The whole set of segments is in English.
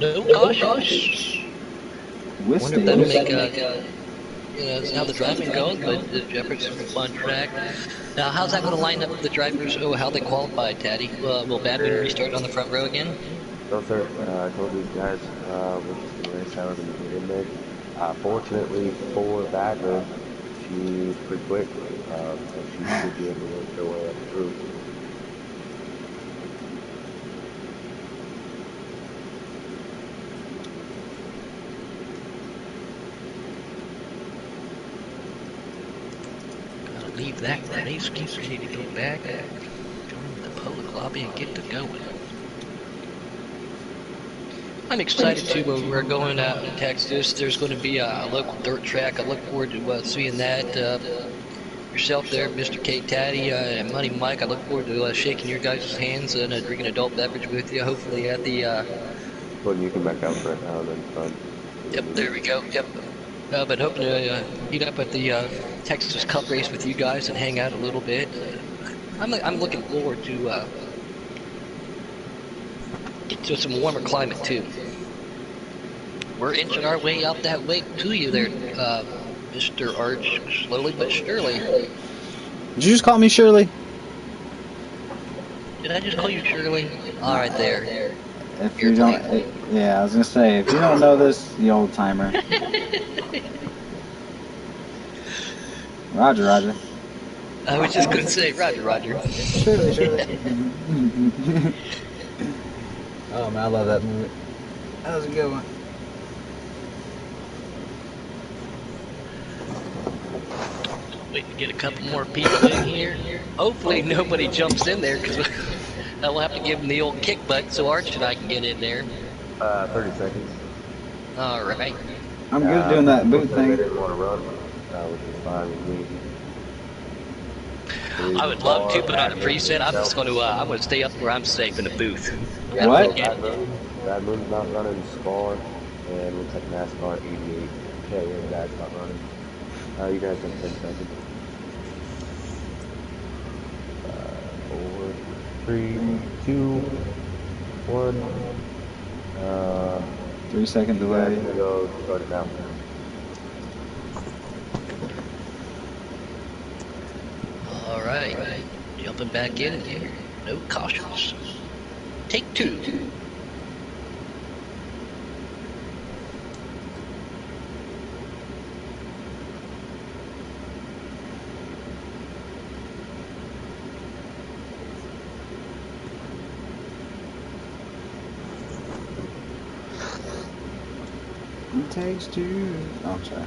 No cautions. Wonder if that'll make how the driving goes, but Jefferson's on track. Now, how's that going to line up the drivers? Oh, how they qualify, Taddy? Will Bad Moon restart on the front row again? No, sir. I told these guys we're just going to race however we get in there. Fortunately for Bad Moon, she's pretty quick, so she should be able to work her way up through. Gotta leave that race, get ready to go back, join the public lobby, and get to going. I'm excited too when we're going out in Texas. There's going to be a local dirt track. I look forward to seeing that. Yourself there, Mr. K. Taddy, and Money Mike, I look forward to shaking your guys' hands and drinking adult beverage with you, hopefully at the... When you can back out front now, then fun. Yep, there we go, yep. But hoping to meet up at the Texas Cup race with you guys and hang out a little bit. I'm looking forward to get to some warmer climate too. We're inching our way out that way to you there, Mr. Arch, slowly but surely. Did you just call me Shirley? Did I just call you Shirley? All right, there. If you don't, yeah, I was gonna say, if you don't know this, the old timer. Roger, Roger. I was just gonna say, Roger, Roger. Shirley, Shirley. Oh man, I love that movie. That was a good one. Wait to get a couple more people in here. Hopefully nobody jumps in there because I will have to give them the old kick butt so Arch and I can get in there. 30 seconds. All right. I'm good doing that boot thing. They didn't want to run, which is fine with me. I would love to, but on a preset, I'm just going to I'm going to stay up where I'm safe in the booth. What? Bad Moon's not running Spar, and looks like NASCAR 88. Yeah, your dad's not running. You guys have 10 seconds. 4, 3, 2, 1. 3-second delay. Go start it now. All right. Jumping back in here. No cautions. Take 2. It takes 2. Oh, I'm sorry.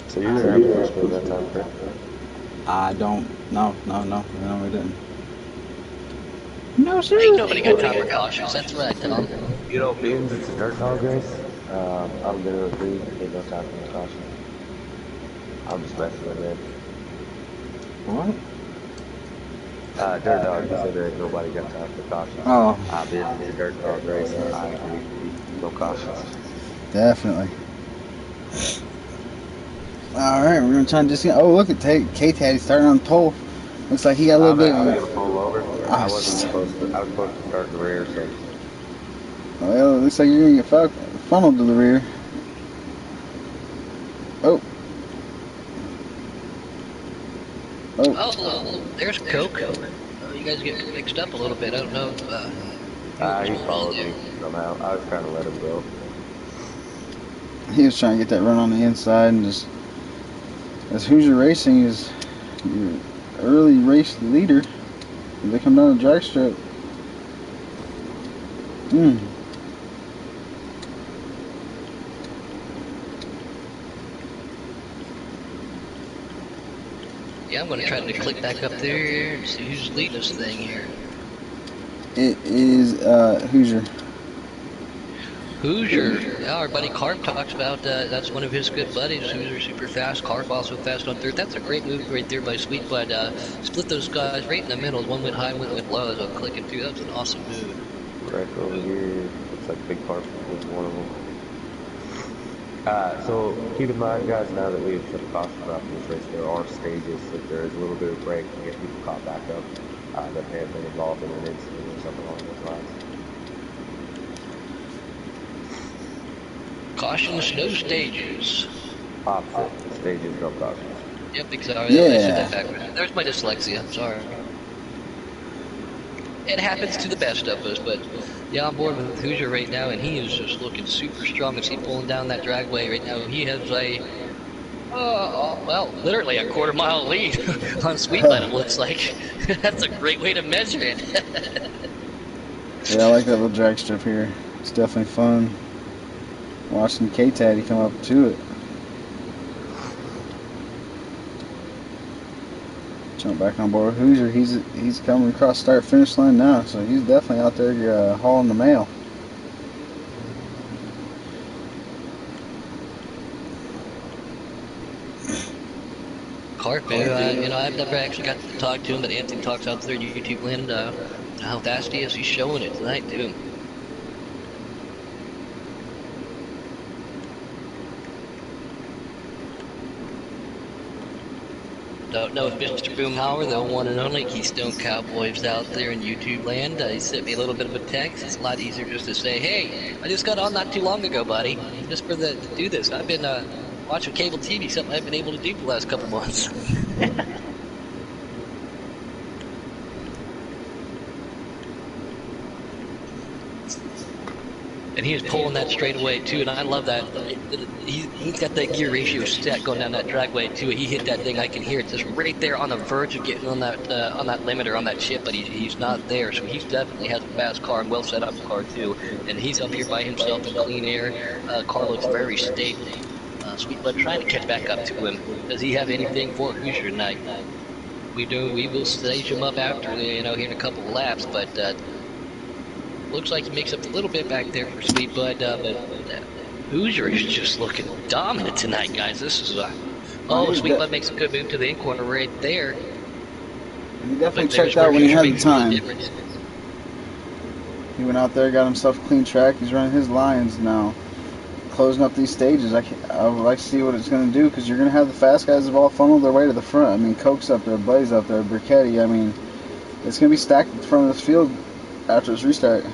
So you were able to spend that time, correct? I don't. No, we didn't. No, sir. Ain't nobody got time for cautions. That's what I tell them. You know, being it's a dirt dog race, I'm gonna agree. Ain't no time for caution. I'm just messing with it. What? Dirt dog. You said there ain't nobody got time for caution. Oh. Being it's a dirt dog race, I agree. No cautions. Definitely. Alright, we're gonna try and just get. Oh, look at K-Taddy starting on the pole. Looks like he got a little bit. I'm gonna pull over. I was supposed to start in the rear, so. Well, it looks like you're gonna get funneled to the rear. Oh. Oh, there's Coke. You guys get mixed up a little bit. I don't know if He followed me somehow. I was trying to let him go. He was trying to get that run on the inside and just. As Hoosier Racing is your early race leader, they come down the drag strip. Yeah, I'm going to try to click back up there and see who's leading this thing here. It is Hoosier. Hoosier. Yeah, our buddy Carp talks about that's one of his good buddies. Hoosier super fast. Carp also fast on third. That's a great move right there by Sweet, but split those guys right in the middle. One went high, one went low. So clicking through. That was an awesome move. Right over here. Looks like Big Carp was one of them. So keep in mind, guys, now that we've set a caution off in this race, there are stages. If there is a little bit of break to get people caught back up that may have been involved in an incident or something along those spots. Caution snow stages. Opposite. Stages, no cautions. Yep, exactly. I said that Yeah. backwards. There's my dyslexia. Sorry. It happens to the best of us, but yeah, I'm board with Hoosier right now, and he is just looking super strong as he's pulling down that dragway right now. He has a, well, literally a quarter-mile lead on Sweetbutt, it looks like. That's a great way to measure it. Yeah, I like that little drag strip here. It's definitely fun. Watching K-Taddy come up to it. Jump back on board with Hoosier. He's coming across start finish line now, so he's definitely out there hauling the mail. Carp, I've never actually got to talk to him, but Anthony talks out there in YouTube land. How fast he is, he's showing it tonight, too. Don't know if Mr. Boomhauer, the one and only Keystone Cowboys out there in YouTube land, he sent me a little bit of a text. It's a lot easier just to say, hey, I just got on not too long ago, buddy, just for to do this. I've been watching cable TV, something I've been able to do for the last couple months. And he was pulling that straight away too, and I love that. He's got that gear ratio set going down that dragway too. He hit that thing, I can hear it just right there on the verge of getting on that limiter on that chip, but he's not there. So he definitely has a fast car and well set up car too. And he's up here by himself in clean air. Car looks very stable. Sweetbutt trying to catch back up to him. Does he have anything for Hoosier tonight? We do. We will stage him up after here in a couple of laps, but. Looks like he makes up a little bit back there for Sweetbutt, but Hoosier is just looking dominant tonight, guys. This is Sweetbutt makes a good move to the in corner right there. He definitely checked out when he had the time. He went out there, got himself a clean track. He's running his lines now, closing up these stages. I would like to see what it's going to do, because you're going to have the fast guys have all funneled their way to the front. I mean, Coke's up there, Buddy's up there, Brichetti. I mean, it's going to be stacked at the front of this field after its restart.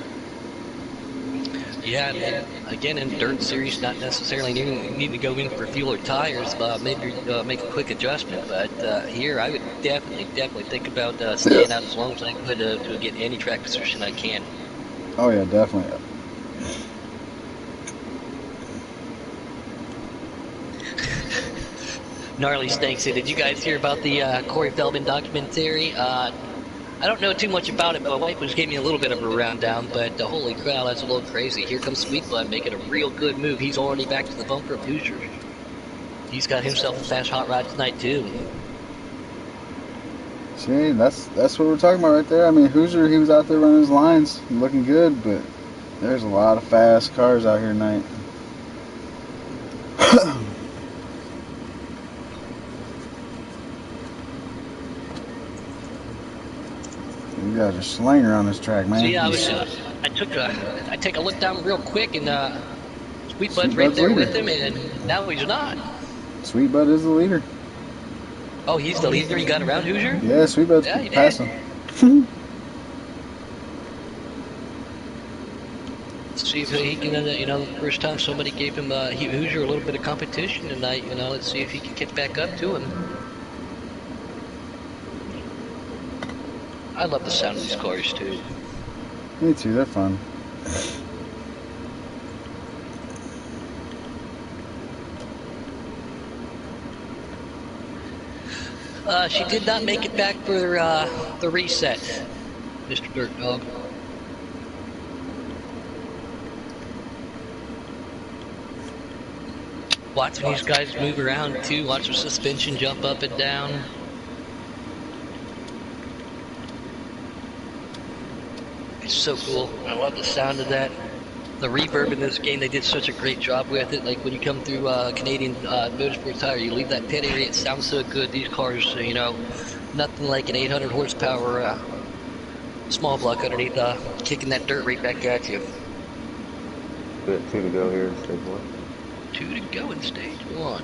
Yeah, and again, in dirt series, not necessarily need to go in for fuel or tires, maybe make a quick adjustment. But here, I would definitely think about staying out as long as I could to get any track position I can. Oh yeah, definitely. Gnarly Snake said, did you guys hear about the Corey Feldman documentary? I don't know too much about it, but my wife was giving me a little bit of a rundown, but holy cow, that's a little crazy. Here comes Sweetbutt making a real good move. He's already back to the bumper of Hoosier. He's got himself a fast hot rod tonight, too. See, that's what we're talking about right there. I mean, Hoosier, he was out there running his lines, looking good, but there's a lot of fast cars out here tonight. You guys are slaying around this track, man. See, I take a look down real quick, and Sweetbutt's right there with him, and now he's not. Sweetbutt is the leader. Oh, he's the leader. He got around Hoosier? Yeah, Sweetbutt's passing. See if he can, the first time somebody gave him Hoosier a little bit of competition tonight. Let's see if he can catch back up to him. I love the sound of these cars too. Me too. They're fun. She did not make it back for the reset, Mr. Dirt Dog. Watching these guys move around too, watch the suspension jump up and down. It's so cool. I love the sound of that. The reverb in this game, they did such a great job with it. Like when you come through Canadian Motorsports Tire, you leave that pit area, it sounds so good. These cars, nothing like an 800 horsepower small block underneath, kicking that dirt right back at you. We got 2 to go here in stage 1. 2 to go in stage 1.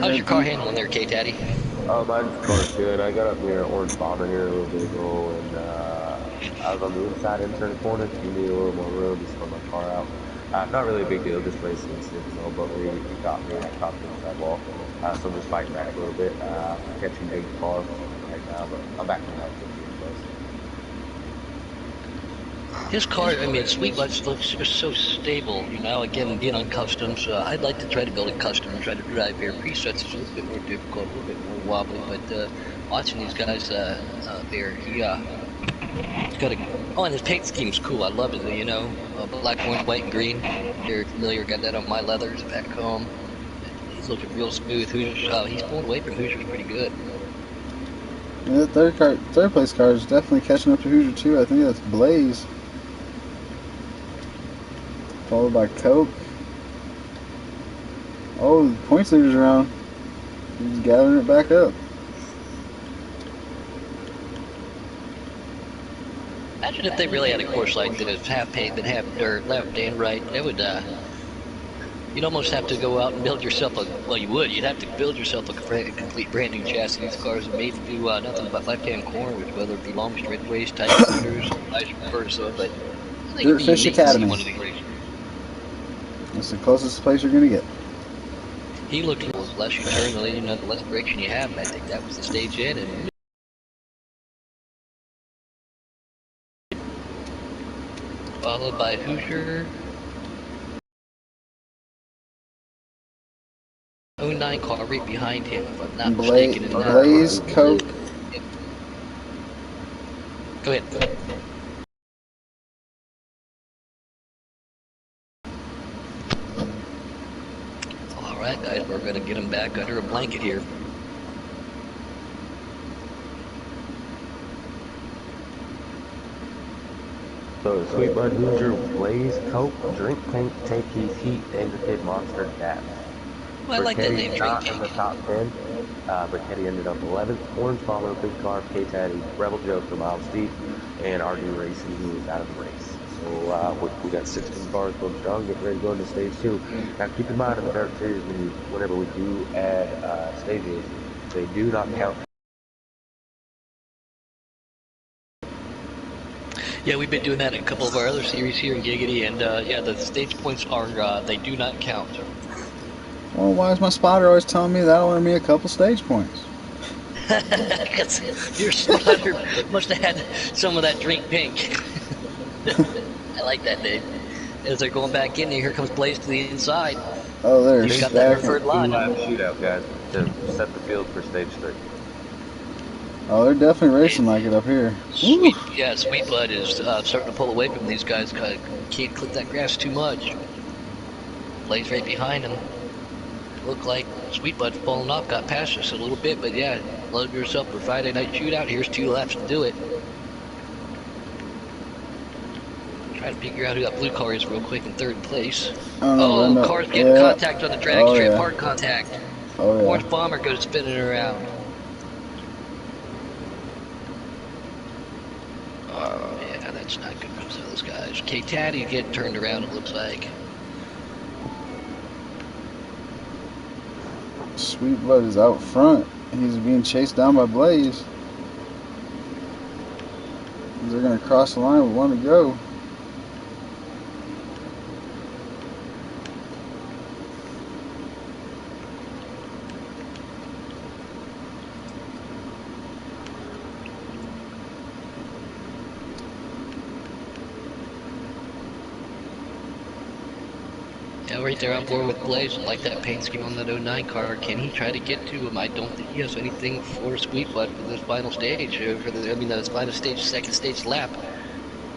How's your car handling there, K-Taddy? Oh, mine's going good. I got up near Orange Bomber here a little bit ago, and I was on the inside insert corner. He needed a little more room. He spun my car out. Not really a big deal, just racing incident. So, but he caught me. I caught the inside wall. So I'm just fighting back a little bit, catching big car right now. But I'm back in 950 anyways. His car, I mean, Sweet Butts looks just so stable, you know. Again, being on customs, I'd like to try to build a custom and try to drive here. Presets is a little bit more difficult, a little bit more wobbly, but watching these guys there, he's got a. Oh, and his paint scheme's cool. I love it, you know. Black, orange, white, and green. Very familiar. Got that on my leathers back home. He's looking real smooth. He's pulling away from Hoosiers pretty good. Yeah, the third place car is definitely catching up to Hoosier too. I think that's Blaze, followed by Coke. Oh, the points leader's around. He's gathering it back up. Imagine if they really had a course like this, half pavement, half dirt, left and right. That would, you'd almost have to go out and build yourself a, well, you would. You'd have to build yourself a complete brand new chassis. These cars are made to do nothing but left-hand corners, whether it be long straightaways, tight corners, vice versa. But I think it'd be Dirtfish unique to see Academy. one of these races. That's the closest place you're gonna get. He looked the less you turn, the less friction you have. And I think that was the stage in. And followed by Hoosier. 09 car right behind him, if I'm not mistaken. In that. Blaze, Coke. Go ahead. Alright guys, we're gonna get him back under a blanket here. So Sweet Bud, Hoosier, Blaze, Coke, Drink Tank, Take Heat, Danger Kid, Monster, Dap. Well, I like that name, Drink not Tank. in the top 10. Brichetti ended up 11th. Orange Follow, Big Car, K-Taddy, Rebel Joker, Miles Deep, and RD Racing, who was out of the race. So we got 16 cars going strong, getting ready to go into stage 2. Now keep in mind in the Dirt Series, whenever we do add stages, they do not count. Yeah, we've been doing that in a couple of our other series here in Giggity, and yeah, the stage points are, they do not count. Well, why is my spotter always telling me that'll earn me a couple stage points? Because your spotter must have had some of that Drink Pink. I like that name. As they're going back in, here comes Blaze to the inside. Oh, there's He's got that preferred line. Shootout, guys, to set the field for stage 3. Oh, they're definitely racing like it up here. Sweet Bud is starting to pull away from these guys. Can't clip that grass too much. Blaze right behind him. Looked like Sweet Bud's pulling off, got past us a little bit, but yeah, load yourself for Friday night shootout. Here's 2 laps to do it. Try to figure out who that blue car is real quick in 3rd place. Oh, car's getting contact on the drag strip, hard contact. Orange Bomber goes spinning around. Oh, yeah, that's not good for those guys. K-Taddy getting turned around, it looks like. Sweet Bud is out front. He's being chased down by Blaze. They're going to cross the line with 1 to go. Yeah, right there on board with Blaze. Like that paint scheme on that 09 car. Can he try to get to him? I don't think he has anything for Sweet Bud for this final stage. This final stage, second stage lap.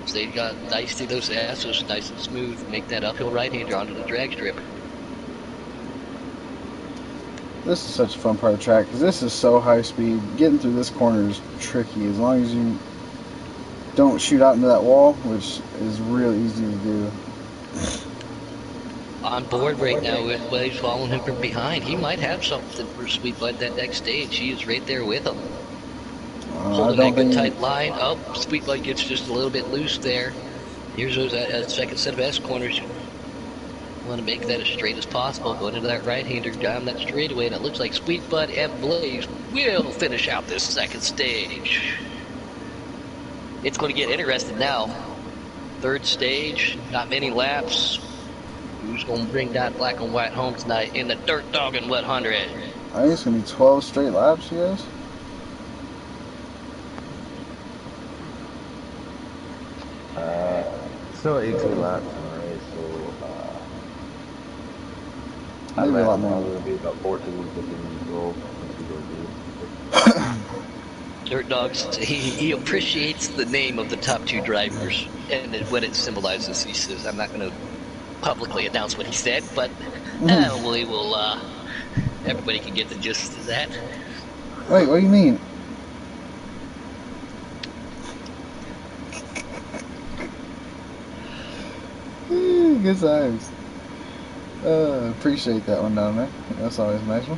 So they got nice to those asses, nice and smooth. Make that uphill right-hander onto the drag strip. This is such a fun part of the track because this is so high speed. Getting through this corner is tricky as long as you don't shoot out into that wall, which is real easy to do. On board right now with Blaze following him from behind. He might have something for Sweet Bud that next stage. He is right there with him. Holding that good tight line. Oh, Sweet Bud gets just a little bit loose there. Here's those second set of S corners. Want to make that as straight as possible. Going into that right-hander down that straightaway, and it looks like Sweet Bud and Blaze will finish out this second stage. It's going to get interesting now. Third stage, not many laps. Who's going to bring that black and white home tonight in the Dirtdoggin 100? I think it's going to be 12 straight laps, yes? Still 18 laps, alright, so I Maybe a lot imagine more. probably it'll be about 14, 15 roll. Dirt Dogs, he appreciates the name of the top two drivers and what it symbolizes. He says, I'm not going to publicly announce what he said, but we will, everybody can get the gist of that. Wait, what do you mean? Good times. Appreciate that one down there. That's always a nice one.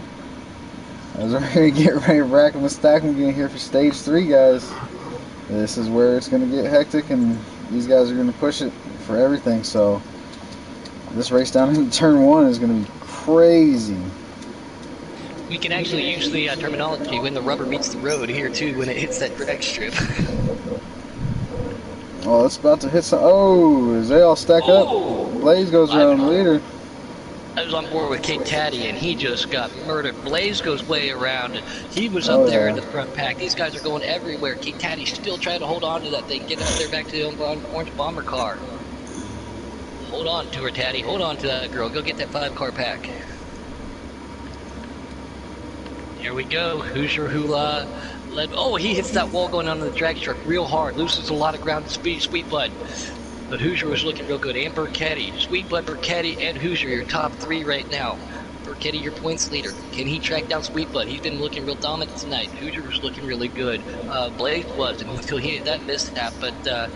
As we're going to get ready to rack them and stack them again here for stage 3, guys. This is where it's going to get hectic, and these guys are going to push it for everything. So this race down in turn 1 is going to be crazy. We can actually use the terminology when the rubber meets the road here too, when it hits that drag strip. Oh, it's about to hit some. Oh, as they all stack up, Blaze goes around the leader. I was on board with Kate Taddy, and he just got murdered. Blaze goes way around. He was up there in the front pack. These guys are going everywhere. Kate Taddy's still trying to hold on to that thing. Get up there back to the orange bomber car. Hold on to her, Taddy. Hold on to that girl. Go get that 5-car pack. Here we go. Hoosier Hula. Oh, he hits that wall going onto the drag strip real hard. Loses a lot of ground to speed. Sweet Blood. But Hoosier was looking real good. And Burketti. Sweet Blood, Burketti, and Hoosier, your top 3 right now. Burketti, your points leader. Can he track down Sweet Blood? He's been looking real dominant tonight. Hoosier was looking really good. Blaze was until he hit that mishap. But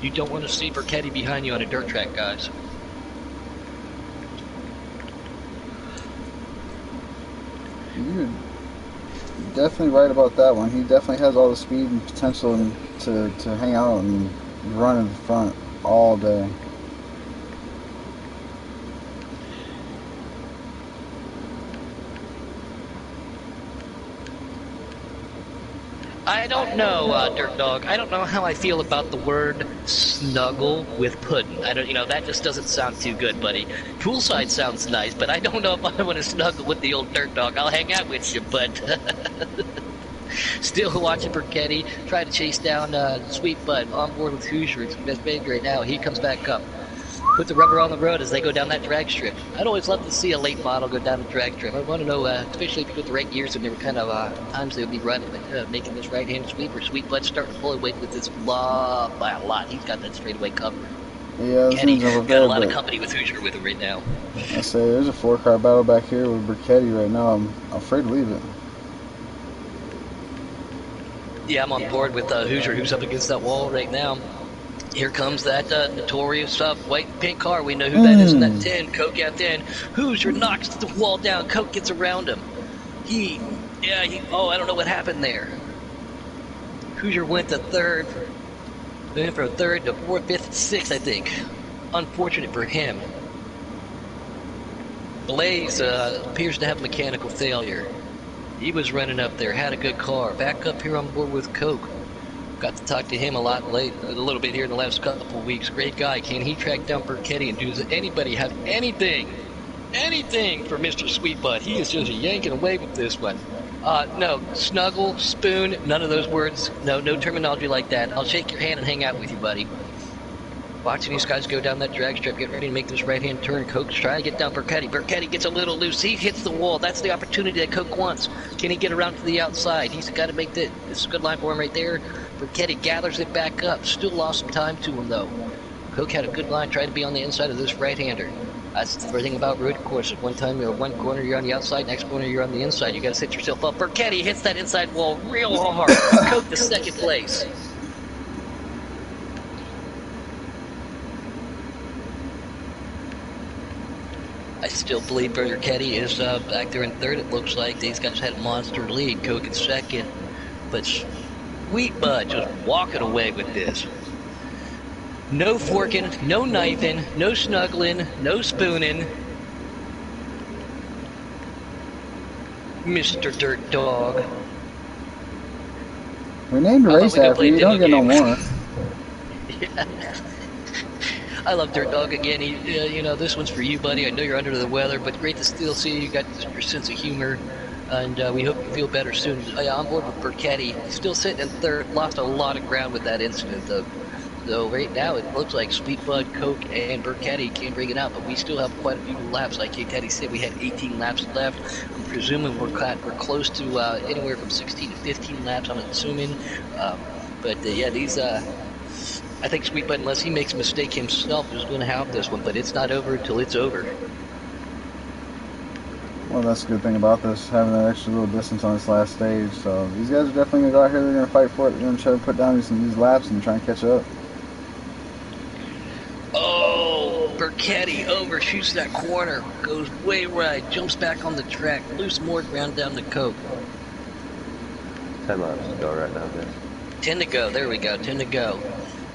you don't want to see Burketti behind you on a dirt track, guys. You're definitely right about that one. He definitely has all the speed and potential to hang out and run in front all day. I don't know, Dirt Dog. I don't know how I feel about the word snuggle with pudding. I don't, that just doesn't sound too good, buddy. Poolside sounds nice, but I don't know if I want to snuggle with the old Dirt Dog. I'll hang out with you, but still watching Burketti try to chase down Sweet Bud on board with Hoosier. It's best big right now. He comes back up. Put the rubber on the road as they go down that drag strip. I'd always love to see a late model go down the drag strip. I want to know, especially if you go the right years, and there were kind of times they would be running, making this right-handed sweep, or Sweet Blood starting to pull away with this by a lot. He's got that straightaway cover. Yeah, Kenny got a lot of company with Hoosier with him right now. I say there's a 4-car battle back here with Burketti right now. I'm afraid to leave it. Yeah, I'm on board with Hoosier, who's up against that wall right now. Here comes that notorious white and pink car. We know who that is in that 10. Coke out 10. Hoosier knocks the wall down. Coke gets around him. Oh, I don't know what happened there. Hoosier went to third. Then from third to fourth, fifth, sixth, I think. Unfortunate for him. Blaze appears to have mechanical failure. He was running up there, had a good car. Back up here on board with Coke. Got to talk to him a little bit here in the last couple of weeks. Great guy. Can he track down Burketti, and does anybody have anything for Mr. Sweet Butt? He is just yanking away with this one. No, snuggle, spoon, none of those words. No terminology like that. I'll shake your hand and hang out with you, buddy. Watching these guys go down that drag strip, get ready to make this right-hand turn. Coke's trying to get down Burketti. Burketti gets a little loose. He hits the wall. That's the opportunity that Coke wants. Can he get around to the outside? He's got to make this is a good line for him right there. Burketti gathers it back up. Still lost some time to him, though. Coke had a good line trying to be on the inside of this right-hander. That's the thing about road courses. One time you're one corner, you're on the outside. Next corner, you're on the inside. You got to set yourself up. Burketti hits that inside wall real hard. Coke to second place. I still believe Burketti is back there in third. It looks like these guys had a monster lead. Coke in second. But Sweet Bud just walking away with this. No forking, no knifing, no snuggling, no spooning. Mr. Dirt Dog. We named a race after you. Don't get no more. Yeah. I love Dirt Dog again. You know, this one's for you, buddy. I know you're under the weather, but great to still see you got your sense of humor, and we hope you feel better soon. On board with Burketti, still sitting in third. Lost a lot of ground with that incident, though. So right now it looks like Sweet Bud, Coke, and Burketti can bring it out, but we still have quite a few laps. Like Teddy said, we had 18 laps left. I'm presuming we're close to anywhere from 16 to 15 laps. I'm assuming, but yeah, these. I think Sweet Bud, unless he makes a mistake himself, is going to have this one, but it's not over until it's over. Well, that's a good thing about this, having that extra little distance on this last stage. So these guys are definitely going to go out here. They're going to fight for it. They're going to try to put down these laps and try and catch up. Oh, Burketti overshoots that corner, goes way right, jumps back on the track, lose more ground down the Coke. 10 laps to go right now, guys. 10 to go. There we go. 10 to go.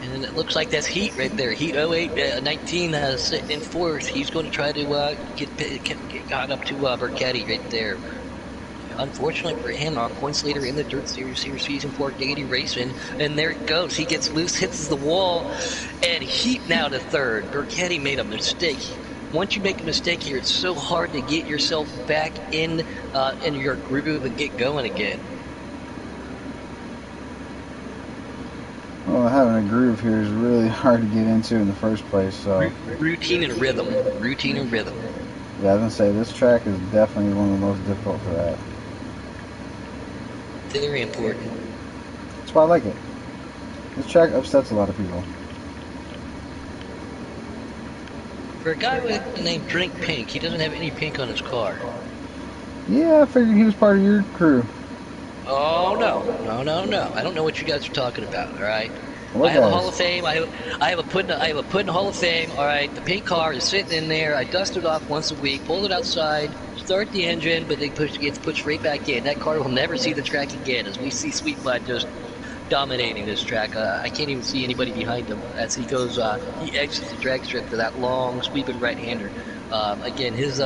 And then it looks like that's Heat right there. Heat 08, 19 sitting in fourth. He's going to try to get caught up to Burketti right there. Unfortunately for him, our points leader in the Dirt Series season 4 Gaiety Racing. And there it goes. He gets loose, hits the wall, and Heat now to third. Burketti made a mistake. Once you make a mistake here, it's so hard to get yourself back in your groove and get going again. Well, having a groove here is really hard to get into in the first place. So routine and rhythm. Routine and rhythm. Yeah, I was going to say, this track is definitely one of the most difficult for that. Very important. That's why I like it. This track upsets a lot of people. For a guy with the name Drink Pink, he doesn't have any pink on his car. Yeah, I figured he was part of your crew. Oh, no. I don't know what you guys are talking about, all right? What I have guys? a Hall of Fame. I have a put in Hall of Fame. All right, the pink car is sitting in there. I dust it off once a week, pull it outside, start the engine, but it gets pushed right back in. That car will never see the track again, as we see Sweet Bud just dominating this track. I can't even see anybody behind him as he goes. He exits the drag strip to that long sweeping right-hander. Again, his.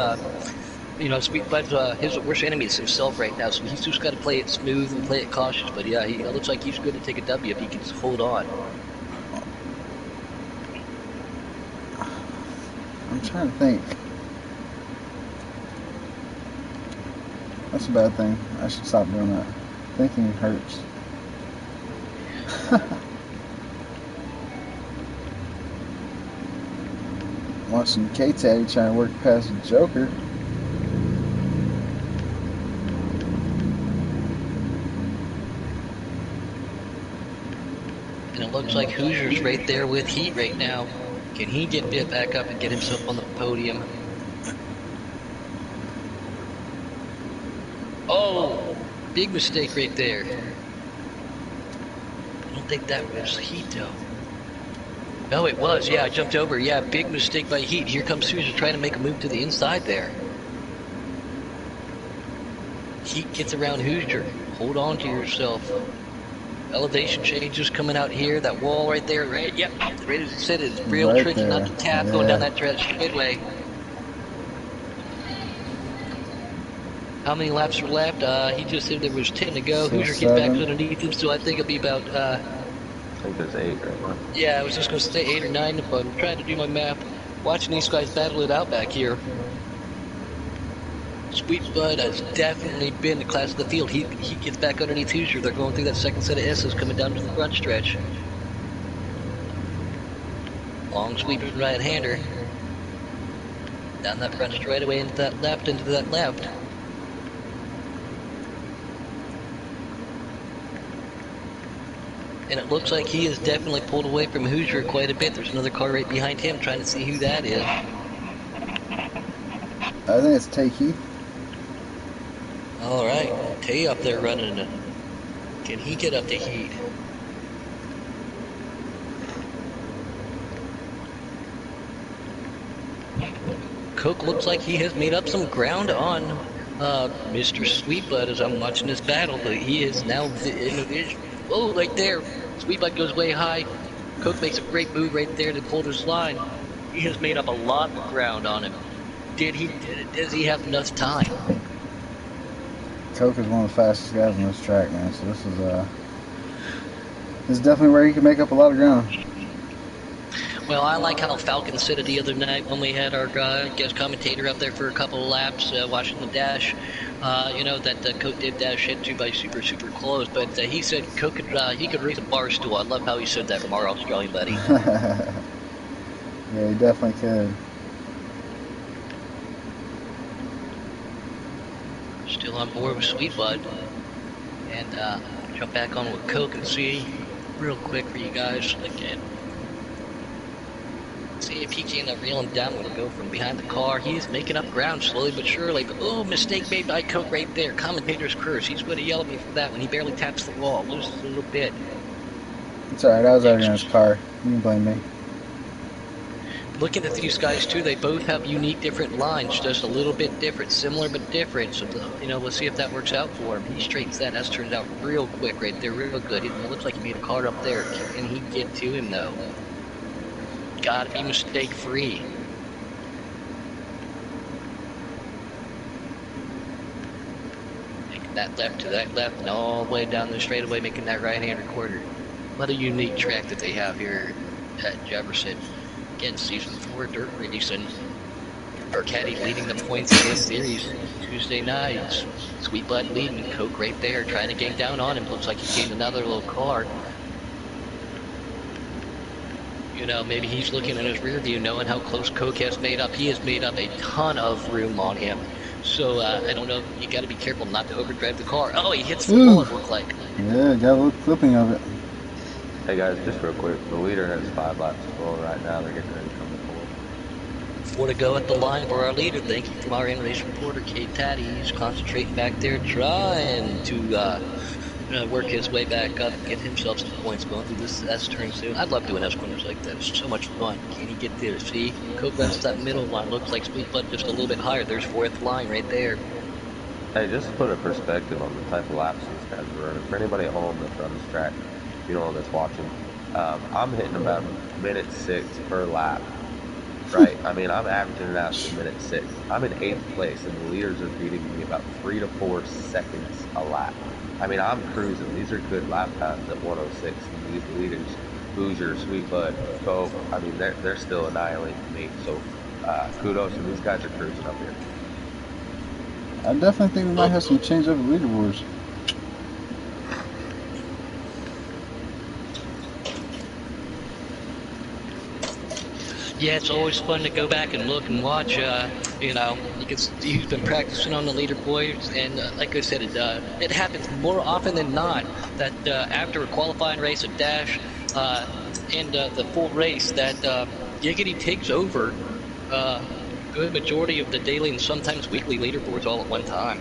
Sweet Bud's his worst enemy is himself right now, so he's just got to play it smooth and play it cautious. But yeah, it looks like he's going to take a W if he can just hold on. I'm trying to think. That's a bad thing. I should stop doing that. Thinking hurts. Watching K-Taddy trying to work past the Joker. And it looks like Hoosier's right there with Heat right now. Can he get back up and get himself on the podium? Oh, big mistake right there. I don't think that was Heat though. Oh, it was. Yeah, I jumped over. Yeah, big mistake by Heat. Here comes Hoosier trying to make a move to the inside there. Heat gets around Hoosier. Hold on to yourself. Elevation changes coming out here. That wall right there. Right, yep. Right as you said, it's real Right tricky there. not to tap going down that straightaway. How many laps are left? He just said there was 10 to go. So Hoosier gets back 7. underneath him, so I think it'll be about. I think there's 8 right now. Yeah, I was just going to say 8 or 9, but I'm trying to do my math. Watching these guys battle it out back here. Sweet Bud has definitely been the class of the field. He gets back underneath Hoosier. They're going through that second set of S's coming down to the front stretch. Long sweeping right-hander. Down that front straightaway into that left, And it looks like he has definitely pulled away from Hoosier quite a bit. There's another car right behind him trying to see who that is. I think it's Take Heath. All right, Tay up there running. Can he get up to Heat? Coke looks like he has made up some ground on Mr. Sweetbud as I'm watching this battle, but he is now in the vision. Oh, right there. Sweetbud goes way high. Coke makes a great move right there to pull his line. He has made up a lot of ground on him. Does he have enough time? Coke is one of the fastest guys on this track, man. So this is definitely where he can make up a lot of ground. Well, I like how Falcon said it the other night when we had our guest commentator up there for a couple of laps watching the dash. That Coke did dash into by super close, but he said Coke he could raise a bar stool. I love how he said that from our Australian buddy. Yeah, he definitely could. Still on board with Sweet Bud, and jump back on with Coke and see real quick for you guys again. See if he can reel him down when we go from behind the car. He's making up ground slowly but surely. But, oh, mistake made by Coke right there. Commentator's curse. He's going to yell at me for that when he barely taps the wall. Loses a little bit. It's alright, I was already in his car. You can blame me. Looking at these guys, too, they both have unique different lines. Just a little bit different. Similar but different. So, let's see if that works out for him. He straightens that. That's turned out real quick right there. Real good. It looks like he made a car up there. Can he get to him, though? Gotta be mistake free. Making that left to that left and all the way down the straightaway, making that right-hander corner. What a unique track that they have here at Jefferson. Again, season 4 dirt racing. Burkheady leading the points in this series. Tuesday nights. Sweet Bud leading, Coke right there, trying to gain down on him. Looks like he gained another little car. Maybe he's looking in his rear view, knowing how close Coke has made up. He has made up a ton of room on him. So, I don't know. You got to be careful not to overdrive the car. Oh, he hits the wall, it looked like. Yeah, got a little clipping of it. Hey guys, just real quick. The leader has 5 laps to go right now. They're getting ready to come to pole. 4 to go at the line for our leader. Thank you from our in-race reporter, Kate Taddy. He's concentrating back there, trying to work his way back up, get himself some points going through this S-turn soon. I love doing S-corners like that. It's so much fun. Can he get there? See? Coke runs that middle line. Looks like Sweet Bud just a little bit higher. There's 4th line right there. Hey, just to put a perspective on the type of laps these guys are running. For anybody at home that's on this track, that's watching, I'm hitting about minute 6 per lap. Right? I mean, I'm averaging it out to minute 6. I'm in 8th place, and the leaders are beating me about 3 to 4 seconds a lap. I mean, I'm cruising. These are good lap times at 106. And these leaders, Hoosier, Sweet Bud, Coke, I mean, they're still annihilating me. So, kudos, and these guys are cruising up here. I definitely think we might have some change up the leaderboards. Yeah, it's always fun to go back and look and watch. You can see who's been practicing on the leaderboards, and like I said, it happens more often than not that after a qualifying race, a dash, and the full race, that Giggity takes over a good majority of the daily and sometimes weekly leaderboards all at one time.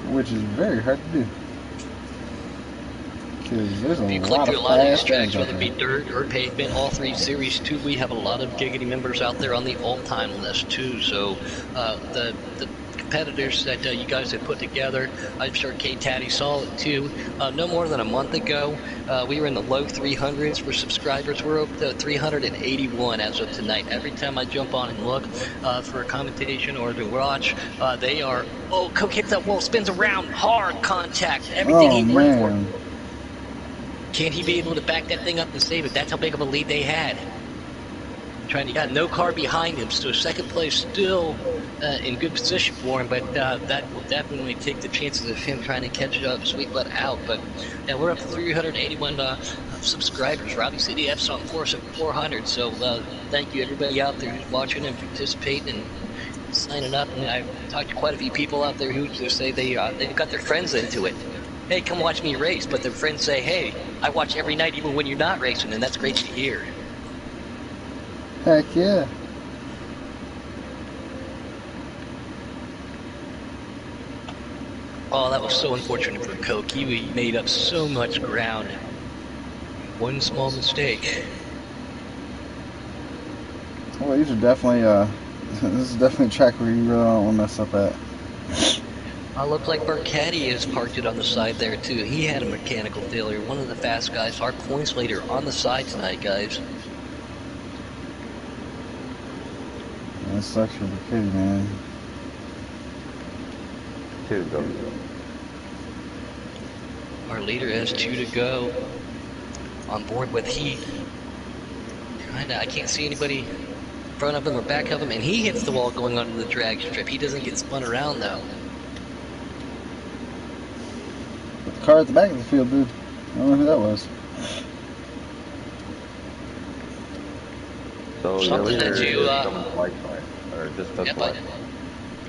Which is very hard to do. There's if you click through a lot of these tracks, whether it be dirt or pavement, all 3 series too, we have a lot of Giggity members out there on the all-time list too. So the competitors that you guys have put together, I'm sure Kate Taddy saw it too. No more than a month ago, we were in the low 300s for subscribers. We're up to 381 as of tonight. Every time I jump on and look for a commentation or to watch, they are, Coke hits that wall, spins around, hard contact, everything he went for. Can he be able to back that thing up and save it? That's how big of a lead they had. He got no car behind him, so 2nd place still in good position for him, but that will definitely take the chances of him trying to catch Sweet Bud out. But yeah, we're up to 381 subscribers. Robbie CDF's on course at 400, so thank you everybody out there who's watching and participating and signing up. And I've talked to quite a few people out there who just say they've got their friends into it. Hey, come watch me race, but their friends say, hey, I watch every night even when you're not racing, and that's great to hear. Heck yeah. Oh, that was so unfortunate for Coke. He made up so much ground. One small mistake. Well, these are definitely, this is definitely a track where you really don't want to mess up at. Looks like Burkheady has parked it on the side there, too. He had a mechanical failure. One of the fast guys, our points leader, on the side tonight, guys. That sucks for Burkheady, man. 2 go. Our leader has 2 to go. On board with Heat. I can't see anybody in front of him or back of him, and he hits the wall going onto the drag strip. He doesn't get spun around though. But the car at the back of the field, dude. I don't know who that was. So Something your that leader you, is coming to white flag, or just took white.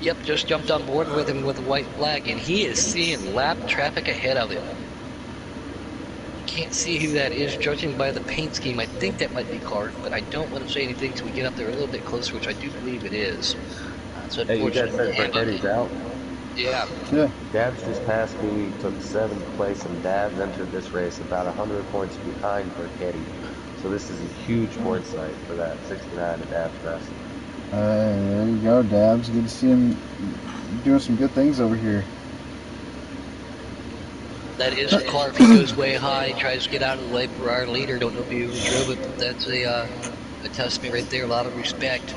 Yep, just jumped on board with him with a white flag, and he is seeing lap traffic ahead of him. Can't see who that is, judging by the paint scheme. I think that might be Clark, but I don't want to say anything until we get up there a little bit closer, which I do believe it is. So Hey, you guys unfortunately, said Burkett's out? yeah. Yeah. Dabs just passed me, took 7th place, and Dabs entered this race about 100 points behind Burketti. So this is a huge point sight for that 69 to Dabs rest. There you go, Dabs. Good to see him doing some good things over here. That is Clark. He goes way high, tries to get out of the way for our leader. Don't know if he drove it, but that's a testament right there. A lot of respect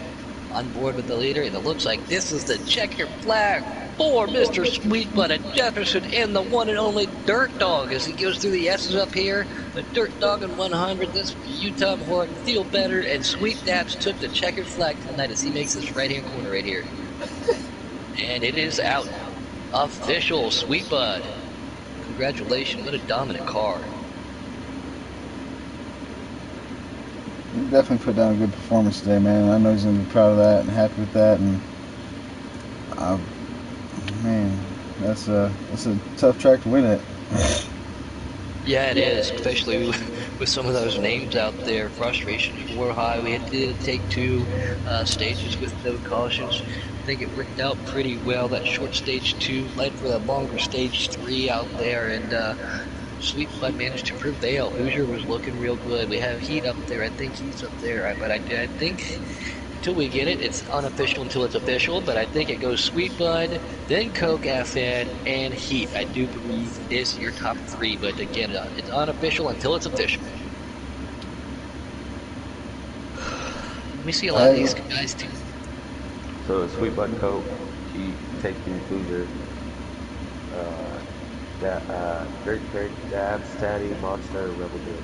on board with the leader, and it looks like this is the checkered flag for Mr. Sweetbutt at Jefferson and the one and only Dirt Dog as he goes through the S's up here. The Dirtdoggin 100. This is Utah Horton. Feel better, and Sweet Dabs took the checkered flag tonight as he makes this right-hand corner right here, and it is out. Official Sweetbutt. Congratulations, what a dominant car. He definitely put down a good performance today, man. I know he's going to be proud of that and happy with that. And, man, that's a tough track to win it. Yeah, it is, especially with some of those names out there. Frustrations were high. We had to take 2 stages with no cautions. I think it worked out pretty well. That short stage 2 led for the longer stage 3 out there, and Sweetbutt managed to prevail. Hoosier was looking real good. We have Heat up there. I think he's up there, but I think until we get it, it's unofficial until it's official, but I think it goes Sweetbutt, then Coke, FN, and Heat. I do believe is your top 3, but again, it's unofficial until it's official. We see a lot of these guys too. So Sweetbutt, Coke, Heat, taking Hoosier, Great Dabs, Tatty, Monster, Rebel Dude.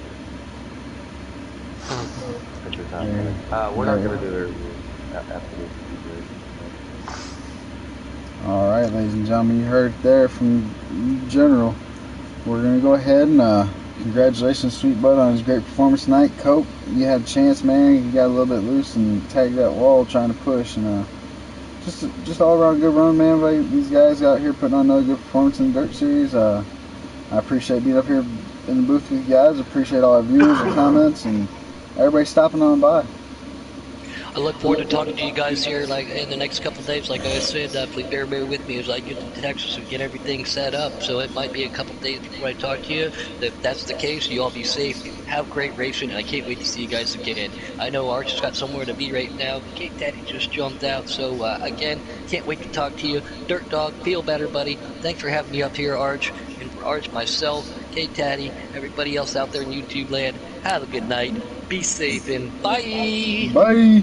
That's your top 10. We're not going to do a review after this. All right, ladies and gentlemen, you heard it there from General. We're going to go ahead and congratulations, Sweetbutt, on his great performance tonight. Cope, you had a chance, man. You got a little bit loose and tagged that wall trying to push, and just all around good run, man. By these guys out here putting on another good performance in the Dirt Series. I appreciate being up here in the booth with you guys. Appreciate all our viewers and comments and everybody stopping on by. I look forward to talking to you guys here like in the next couple of days. Like I said, please bear with me as I get to Texas and get everything set up. So it might be a couple of days before I talk to you. If that's the case, you all be safe. Have great racing, and I can't wait to see you guys again. I know Arch has got somewhere to be right now. Kate Daddy just jumped out. So again, can't wait to talk to you. Dirt Dog, feel better, buddy. Thanks for having me up here, Arch. And for Arch, myself, Kate Daddy, everybody else out there in YouTube land, have a good night. Be safe and bye. Bye.